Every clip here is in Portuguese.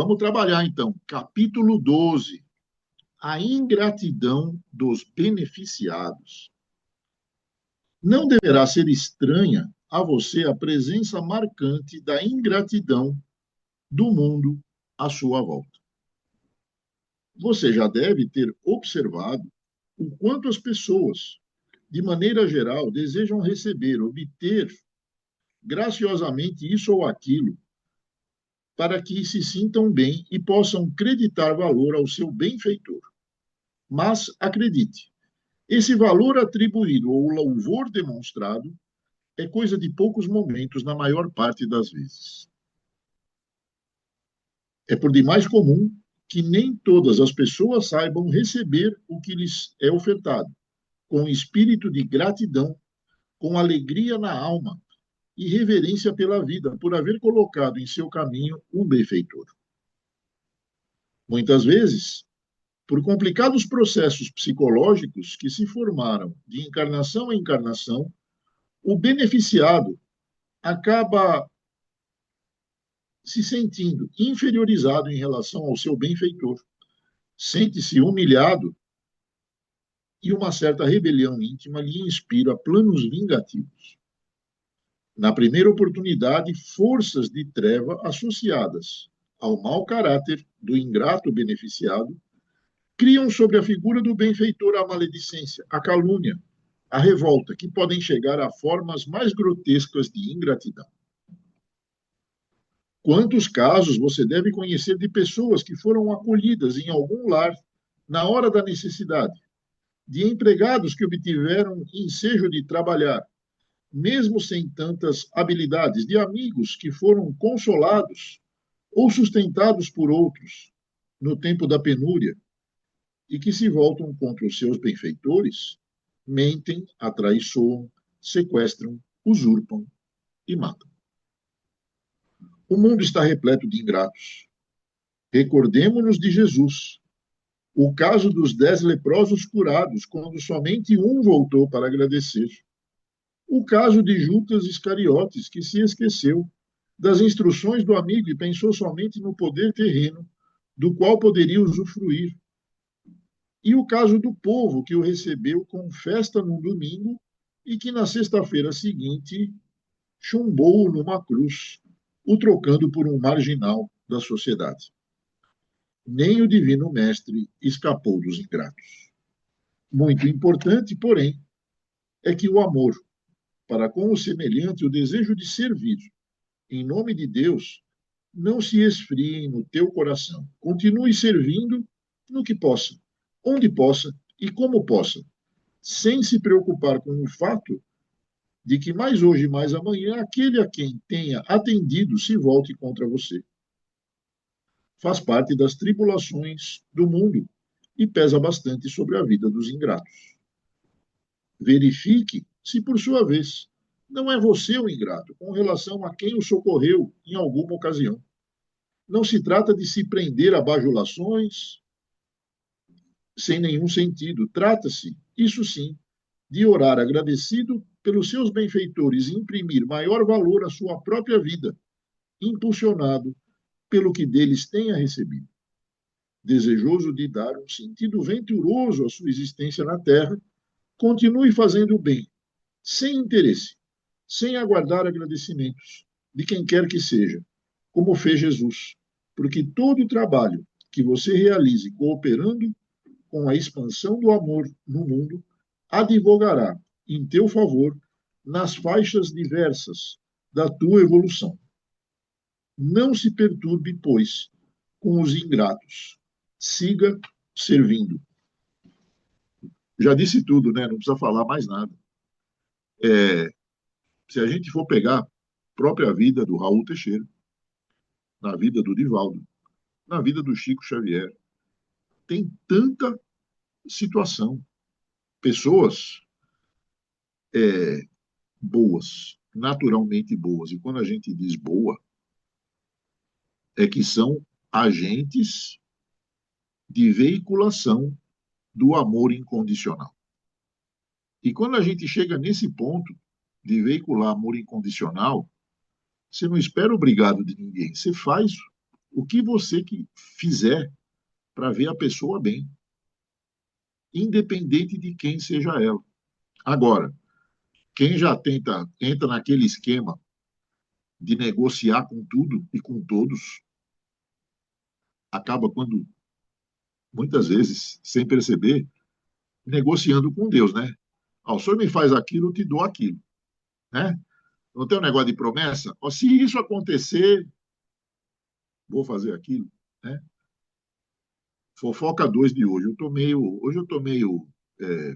Vamos trabalhar, então. Capítulo 12. A ingratidão dos beneficiados. Não deverá ser estranha a você a presença marcante da ingratidão do mundo à sua volta. Você já deve ter observado o quanto as pessoas, de maneira geral, desejam receber, obter graciosamente isso ou aquilo, para que se sintam bem e possam creditar valor ao seu benfeitor. Mas, acredite, esse valor atribuído ou louvor demonstrado é coisa de poucos momentos na maior parte das vezes. É por demais comum que nem todas as pessoas saibam receber o que lhes é ofertado, com espírito de gratidão, com alegria na alma e reverência pela vida, por haver colocado em seu caminho um benfeitor. Muitas vezes, por complicados processos psicológicos que se formaram de encarnação a encarnação, o beneficiado acaba se sentindo inferiorizado em relação ao seu benfeitor, sente-se humilhado e uma certa rebelião íntima lhe inspira planos vingativos. Na primeira oportunidade, forças de treva associadas ao mau caráter do ingrato beneficiado criam sobre a figura do benfeitor a maledicência, a calúnia, a revolta, que podem chegar a formas mais grotescas de ingratidão. Quantos casos você deve conhecer de pessoas que foram acolhidas em algum lar na hora da necessidade, de empregados que obtiveram ensejo de trabalhar, mesmo sem tantas habilidades, de amigos que foram consolados ou sustentados por outros no tempo da penúria e que se voltam contra os seus benfeitores, mentem, atraiçoam, sequestram, usurpam e matam. O mundo está repleto de ingratos. Recordemo-nos de Jesus, o caso dos 10 leprosos curados, quando somente um voltou para agradecer. O caso de Judas Iscariotes, que se esqueceu das instruções do amigo e pensou somente no poder terreno, do qual poderia usufruir. E o caso do povo, que o recebeu com festa no domingo e que na sexta-feira seguinte chumbou numa cruz, o trocando por um marginal da sociedade. Nem o Divino Mestre escapou dos ingratos. Muito importante, porém, é que o amor para com o semelhante, o desejo de servir em nome de Deus, não se esfriem no teu coração. Continue servindo no que possa, onde possa e como possa, sem se preocupar com o fato de que mais hoje, mais amanhã, aquele a quem tenha atendido se volte contra você. Faz parte das tribulações do mundo e pesa bastante sobre a vida dos ingratos. Verifique se, por sua vez, não é você o ingrato com relação a quem o socorreu em alguma ocasião. Não se trata de se prender a bajulações sem nenhum sentido. Trata-se, isso sim, de orar agradecido pelos seus benfeitores e imprimir maior valor à sua própria vida, impulsionado pelo que deles tenha recebido. Desejoso de dar um sentido venturoso à sua existência na Terra, continue fazendo o bem, sem interesse, sem aguardar agradecimentos de quem quer que seja, como fez Jesus, porque todo o trabalho que você realize cooperando com a expansão do amor no mundo advogará em teu favor nas faixas diversas da tua evolução. Não se perturbe, pois, com os ingratos. Siga servindo. Já disse tudo, né? Não precisa falar mais nada. Se a gente for pegar a própria vida do Raul Teixeira, na vida do Divaldo, na vida do Chico Xavier, tem tanta situação. Pessoas boas, naturalmente boas. E quando a gente diz boa, é que são agentes de veiculação do amor incondicional. E quando a gente chega nesse ponto de veicular amor incondicional, você não espera obrigado de ninguém, você faz o que você que fizer para ver a pessoa bem, independente de quem seja ela. Agora, quem já entra naquele esquema de negociar com tudo e com todos, acaba quando, muitas vezes, sem perceber, negociando com Deus, né? Ah, o senhor me faz aquilo, eu te dou aquilo, né? Não tem um negócio de promessa? Ó, se isso acontecer, vou fazer aquilo, né? Fofoca 2 de hoje. Hoje eu tô meio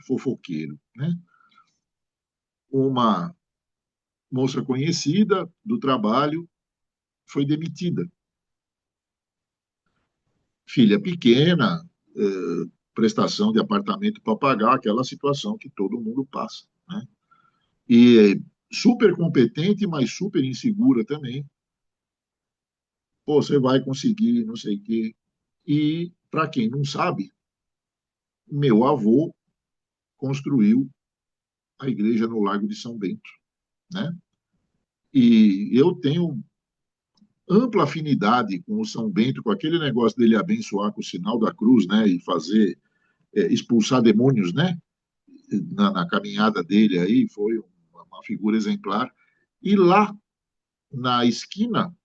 fofoqueiro, né? Uma moça conhecida do trabalho foi demitida. Filha pequena, prestação de apartamento para pagar, aquela situação que todo mundo passa, né? E super competente, mas super insegura também. Pô, você vai conseguir, não sei o quê. E, para quem não sabe, meu avô construiu a igreja no Largo de São Bento, né? E eu tenho ampla afinidade com o São Bento, com aquele negócio dele abençoar com o sinal da cruz, né? E fazer, expulsar demônios, né? Na caminhada dele aí, foi uma figura exemplar. E lá, na esquina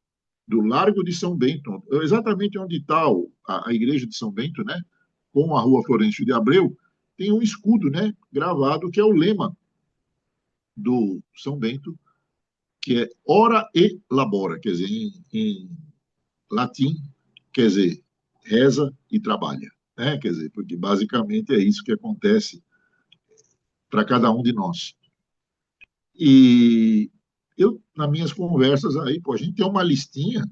do Largo de São Bento, exatamente onde está a igreja de São Bento, né? Com a rua Florencio de Abreu, tem um escudo, né? Gravado, que é o lema do São Bento, que é ora e labora, quer dizer, em latim, quer dizer, reza e trabalha, né? Quer dizer, porque basicamente é isso que acontece para cada um de nós. E eu, nas minhas conversas aí, pô, a gente tem uma listinha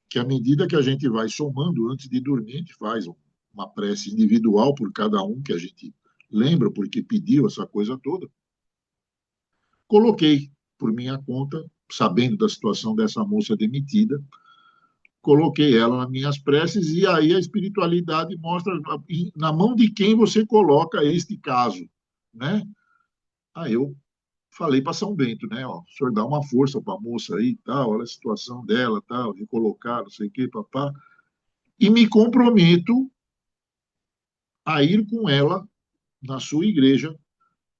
que, à medida que a gente vai somando antes de dormir, a gente faz uma prece individual por cada um que a gente lembra, porque pediu essa coisa toda. Coloquei por minha conta, sabendo da situação dessa moça demitida, coloquei ela nas minhas preces e aí a espiritualidade mostra na mão de quem você coloca este caso, né? Aí eu falei para São Bento, né? Ó, o senhor dá uma força para a moça aí, tal, olha a situação dela, tal, recolocar, não sei o quê, papá. E me comprometo a ir com ela na sua igreja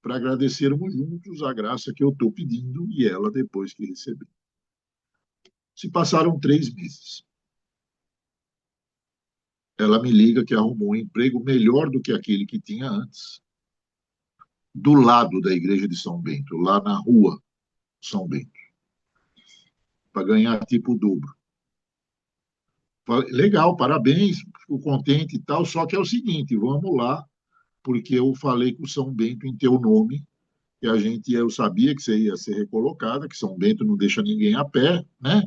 para agradecermos juntos a graça que eu estou pedindo e ela depois que receber. Se passaram 3 meses. Ela me liga que arrumou um emprego melhor do que aquele que tinha antes, do lado da igreja de São Bento, lá na rua São Bento, para ganhar tipo o dobro. Falei, legal, parabéns, fico contente e tal, só que é o seguinte, vamos lá, porque eu falei com o São Bento em teu nome, que eu sabia que você ia ser recolocada, que São Bento não deixa ninguém a pé, né?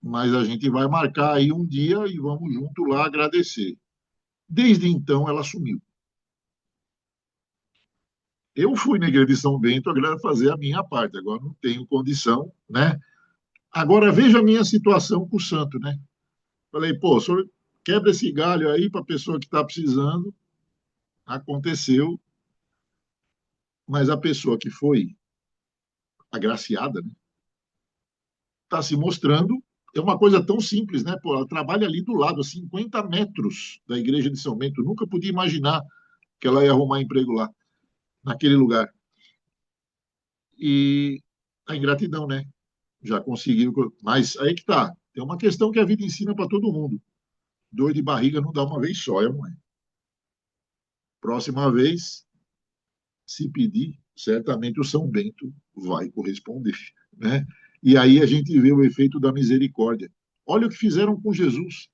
Mas a gente vai marcar aí um dia e vamos junto lá agradecer. Desde então ela sumiu. Eu fui na igreja de São Bento fazer a minha parte, agora não tenho condição, né? Agora veja a minha situação com o santo, né? Falei, pô, o senhor quebra esse galho aí para a pessoa que está precisando. Aconteceu, mas a pessoa que foi agraciada, né, está se mostrando. É uma coisa tão simples, né? Pô, ela trabalha ali do lado, a 50 metros da igreja de São Bento. Eu nunca podia imaginar que ela ia arrumar emprego lá, naquele lugar. E a ingratidão, né? Já conseguiu. Mas aí que tá. Tem uma questão que a vida ensina para todo mundo. Dor de barriga não dá uma vez só, é, não é? Próxima vez, se pedir, certamente o São Bento vai corresponder, né? E aí a gente vê o efeito da misericórdia. Olha o que fizeram com Jesus.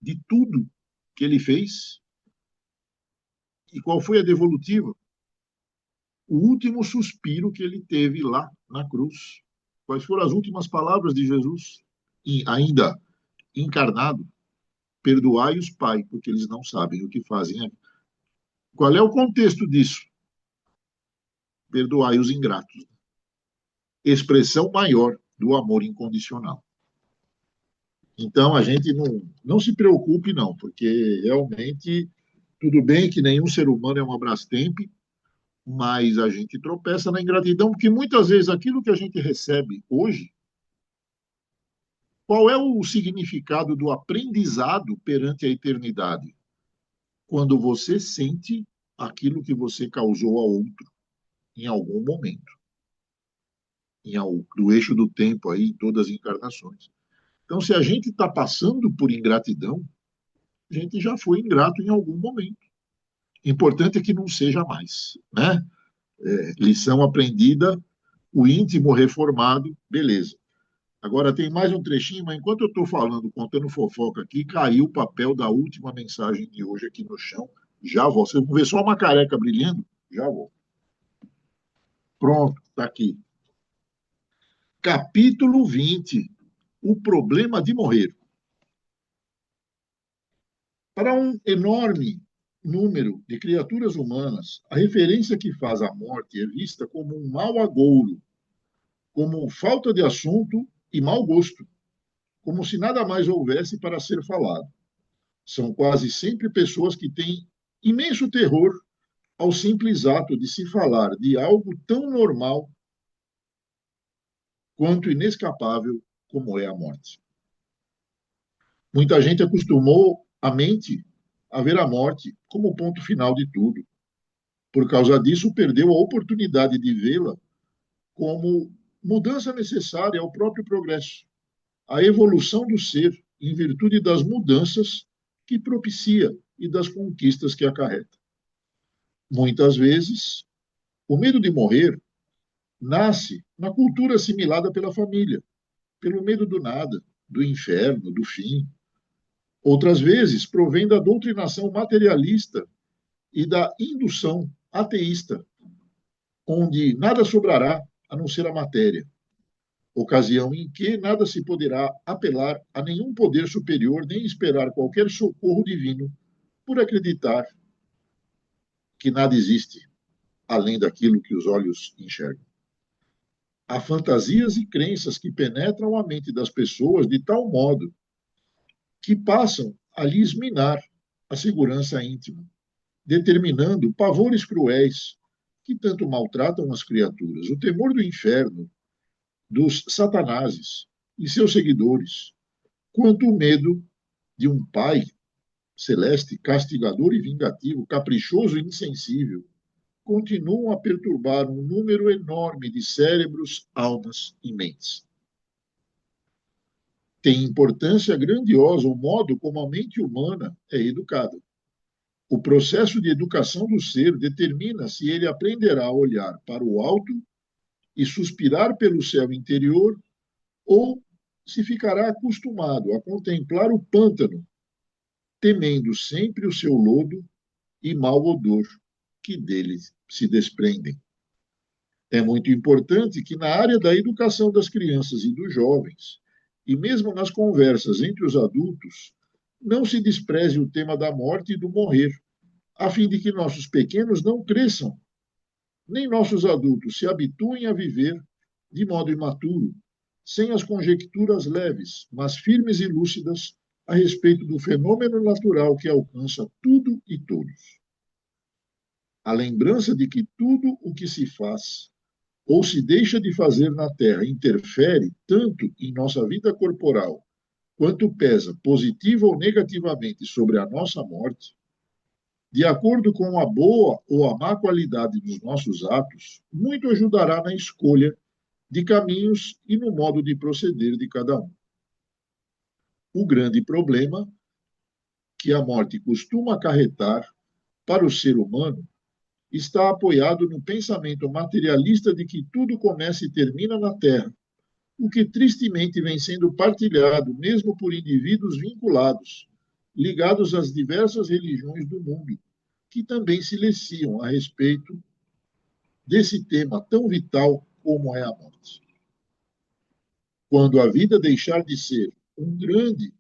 De tudo que ele fez, e qual foi a devolutiva? O último suspiro que ele teve lá na cruz. Quais foram as últimas palavras de Jesus? E ainda encarnado, perdoai-os, Pai, porque eles não sabem o que fazem. Qual é o contexto disso? Perdoai os ingratos. Expressão maior do amor incondicional. Então, a gente não se preocupe, não, porque realmente, tudo bem que nenhum ser humano é uma Brastemp, mas a gente tropeça na ingratidão, porque muitas vezes aquilo que a gente recebe hoje Qual é o significado do aprendizado perante a eternidade? Quando você sente aquilo que você causou a outro em algum momento, do eixo do tempo aí, em todas as encarnações. Então, se a gente está passando por ingratidão, a gente já foi ingrato em algum momento. Importante é que não seja mais, né? Lição aprendida, o íntimo reformado, beleza. Agora tem mais um trechinho, mas enquanto eu estou falando, contando fofoca aqui, caiu o papel da última mensagem de hoje aqui no chão. Já volto. Vocês vão ver só uma careca brilhando? Já volto. Pronto, está aqui. Capítulo 20. O problema de morrer. Para um enorme número de criaturas humanas, a referência que faz à morte é vista como um mau agouro, como falta de assunto e mau gosto, como se nada mais houvesse para ser falado. São quase sempre pessoas que têm imenso terror ao simples ato de se falar de algo tão normal quanto inescapável como é a morte. Muita gente acostumou a mente a ver a morte como o ponto final de tudo. Por causa disso, perdeu a oportunidade de vê-la como mudança necessária ao próprio progresso, a evolução do ser em virtude das mudanças que propicia e das conquistas que acarreta. Muitas vezes, o medo de morrer nasce na cultura assimilada pela família, pelo medo do nada, do inferno, do fim. Outras vezes, provém da doutrinação materialista e da indução ateísta, onde nada sobrará a não ser a matéria, ocasião em que nada se poderá apelar a nenhum poder superior nem esperar qualquer socorro divino por acreditar que nada existe além daquilo que os olhos enxergam. Há fantasias e crenças que penetram a mente das pessoas de tal modo que passam a lhes minar a segurança íntima, determinando pavores cruéis que tanto maltratam as criaturas. O temor do inferno, dos satanases e seus seguidores, quanto o medo de um pai celeste, castigador e vingativo, caprichoso e insensível, continuam a perturbar um número enorme de cérebros, almas e mentes. Tem importância grandiosa o modo como a mente humana é educada. O processo de educação do ser determina se ele aprenderá a olhar para o alto e suspirar pelo céu interior ou se ficará acostumado a contemplar o pântano, temendo sempre o seu lodo e mau odor que dele se desprendem. É muito importante que, na área da educação das crianças e dos jovens, e mesmo nas conversas entre os adultos, não se despreze o tema da morte e do morrer, a fim de que nossos pequenos não cresçam, nem nossos adultos se habituem a viver de modo imaturo, sem as conjecturas leves, mas firmes e lúcidas a respeito do fenômeno natural que alcança tudo e todos. A lembrança de que tudo o que se faz ou se deixa de fazer na Terra interfere tanto em nossa vida corporal quanto pesa positiva ou negativamente sobre a nossa morte, de acordo com a boa ou a má qualidade dos nossos atos, muito ajudará na escolha de caminhos e no modo de proceder de cada um. O grande problema que a morte costuma acarretar para o ser humano está apoiado no pensamento materialista de que tudo começa e termina na Terra, o que tristemente vem sendo partilhado mesmo por indivíduos vinculados, ligados às diversas religiões do mundo, que também silenciam a respeito desse tema tão vital como é a morte. Quando a vida deixar de ser um grande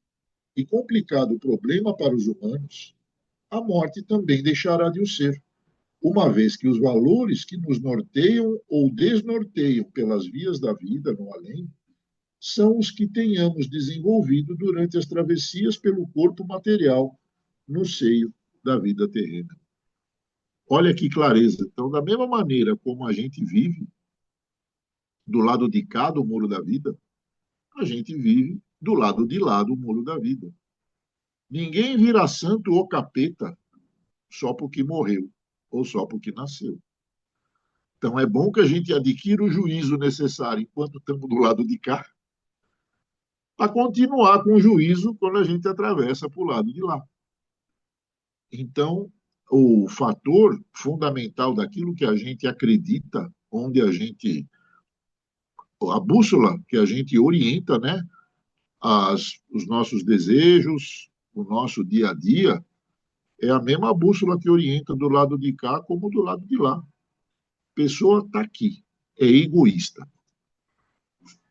e complicado problema para os humanos, a morte também deixará de o ser, uma vez que os valores que nos norteiam ou desnorteiam pelas vias da vida no além são os que tenhamos desenvolvido durante as travessias pelo corpo material no seio da vida terrena. Olha que clareza. Então, da mesma maneira como a gente vive do lado de cá do muro da vida, a gente vive do lado de lá do muro da vida. Ninguém vira santo ou capeta só porque morreu ou só porque nasceu. Então é bom que a gente adquira o juízo necessário enquanto estamos do lado de cá, para continuar com o juízo quando a gente atravessa para o lado de lá. Então, o fator fundamental daquilo que a gente acredita, onde a gente, a bússola que a gente orienta, né, os nossos desejos, o nosso dia a dia, é a mesma bússola que orienta do lado de cá como do lado de lá. A pessoa está aqui, é egoísta.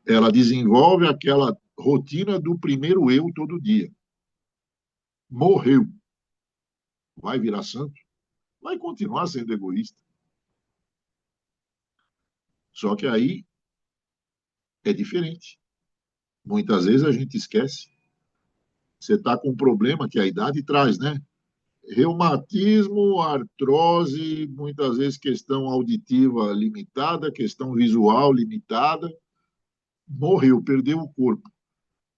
Ela desenvolve aquela rotina do primeiro eu todo dia. Morreu. Vai virar santo? Vai continuar sendo egoísta. Só que aí é diferente. Muitas vezes a gente esquece. Você está com um problema que a idade traz, né? Reumatismo, artrose, muitas vezes questão auditiva limitada, questão visual limitada. Morreu, perdeu o corpo.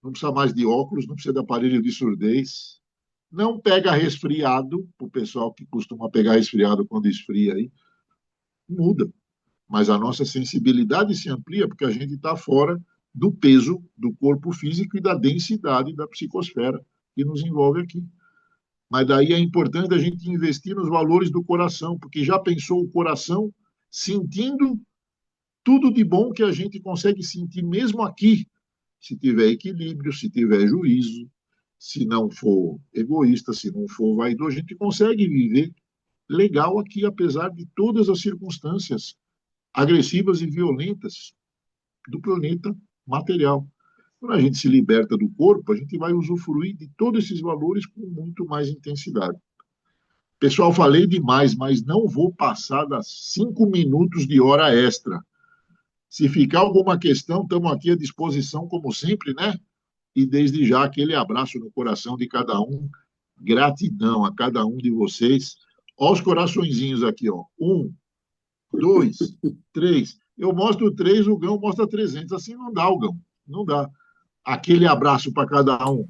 Não precisa mais de óculos, não precisa de aparelho de surdez. Não pega resfriado, o pessoal que costuma pegar resfriado quando esfria aí, muda. Mas a nossa sensibilidade se amplia porque a gente está fora do peso do corpo físico e da densidade da psicosfera que nos envolve aqui. Mas daí é importante a gente investir nos valores do coração, porque já pensou o coração sentindo tudo de bom que a gente consegue sentir mesmo aqui, se tiver equilíbrio, se tiver juízo, se não for egoísta, se não for vaidoso, a gente consegue viver legal aqui, apesar de todas as circunstâncias agressivas e violentas do planeta material. Quando a gente se liberta do corpo, a gente vai usufruir de todos esses valores com muito mais intensidade. Pessoal, falei demais, mas não vou passar das 5 minutos de hora extra. Se ficar alguma questão, estamos aqui à disposição, como sempre, né? E desde já aquele abraço no coração de cada um. Gratidão a cada um de vocês. Olha os coraçõezinhos aqui, ó. 1, 2, 3. Eu mostro 3, o Gão mostra 300. Assim não dá, o Gão. Não dá. Aquele abraço para cada um.